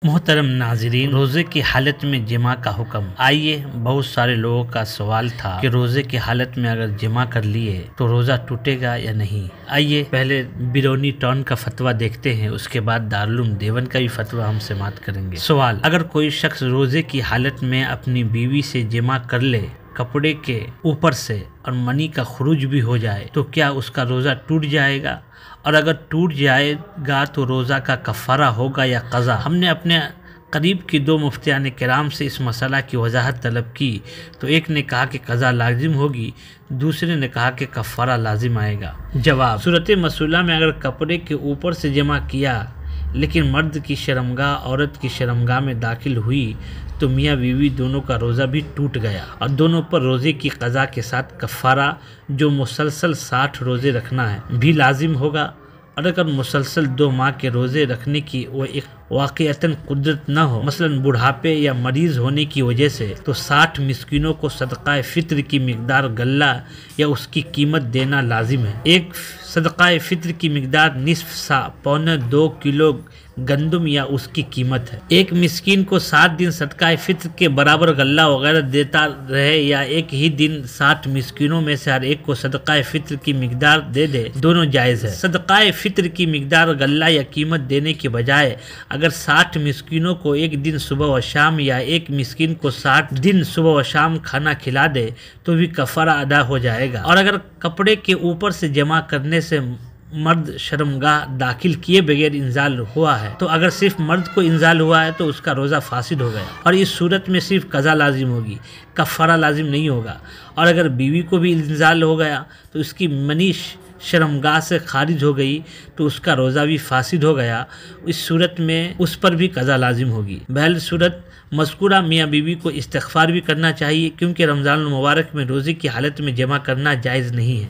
मोहतरम नाजरीन, रोज़े की हालत में जिमा का हुक्म। आइए, बहुत सारे लोगों का सवाल था कि रोज़े की हालत में अगर जिमा कर लिए तो रोज़ा टूटेगा या नहीं। आइए पहले बिरौनी टाउन का फतवा देखते हैं, उसके बाद दारुल देवबंद का भी फतवा हम समाअत करेंगे। सवाल: अगर कोई शख्स रोज़े की हालत में अपनी बीवी से जिमा कर ले कपड़े के ऊपर से और मनी का खुरूज भी हो जाए तो क्या उसका रोज़ा टूट जाएगा? और अगर टूट जाएगा तो रोज़ा का कफ़ारा होगा या क़ज़ा? हमने अपने करीब की दो मुफ्तियान किराम से इस मसला की वजाहत तलब की तो एक ने कहा कि क़ज़ा लाजिम होगी, दूसरे ने कहा कि कफ़ारा लाजिम आएगा। जवाब: सूरत मसूला में अगर कपड़े के ऊपर से जमा किया लेकिन मर्द की शर्मगाह औरत की शर्मगाह में दाखिल हुई तो मियाँ बीवी दोनों का रोज़ा भी टूट गया और दोनों पर रोज़े की क़ज़ा के साथ कफ़ारा जो मुसलसल 60 रोज़े रखना है भी लाजिम होगा। और अगर मुसलसल 2 माह के रोज़े रखने की वो एक वाक़अतन कुदरत न हो, मसलन बुढ़ापे या मरीज़ होने की वजह से, तो 60 मिस्किनों को सदक़ा फ़ित्र की मिक़दार गल्ला या उसकी कीमत देना लाजिम है। एक सदक़ा फ़ित्र की मिक़दार निस्फ़ सा पौने 2 किलो गंदम या उसकी कीमत है। एक मिस्किन को 7 दिन सदक़ा फ़ित्र के बराबर गल्ला वगैरह देता रहे या एक ही दिन 60 मिस्किनों में से हर एक को सदक़ा फ़ित्र की मिक़दार दे दे, दोनों जायज़ है। सदक़ा फ़ित्र की मिक़दार गल्ला या कीमत देने के बजाय अगर 60 मिस्किनों को एक दिन सुबह व शाम या एक मिस्किन को 60 दिन सुबह व शाम खाना खिला दे तो भी कफ़ारा अदा हो जाएगा। और अगर कपड़े के ऊपर से जमा करने से मर्द शर्मगाह दाखिल किए बगैर इंजाल हुआ है तो अगर सिर्फ मर्द को इंजाल हुआ है तो उसका रोज़ा फासिद हो गया और इस सूरत में सिर्फ क़ज़ा लाजिम होगी, कफ़ारा लाजिम नहीं होगा। और अगर बीवी को भी इंजाल हो गया तो उसकी मनीश शर्मगाह से खारिज हो गई तो उसका रोज़ा भी फासिद हो गया, इस सूरत में उस पर भी क़ज़ा लाजिम होगी। बहल सूरत मज़कूरा मियाँ बीवी को इस्तिग़फ़ार भी करना चाहिए क्योंकि रमज़ान मुबारक में रोज़े की हालत में जमा करना जायज़ नहीं है।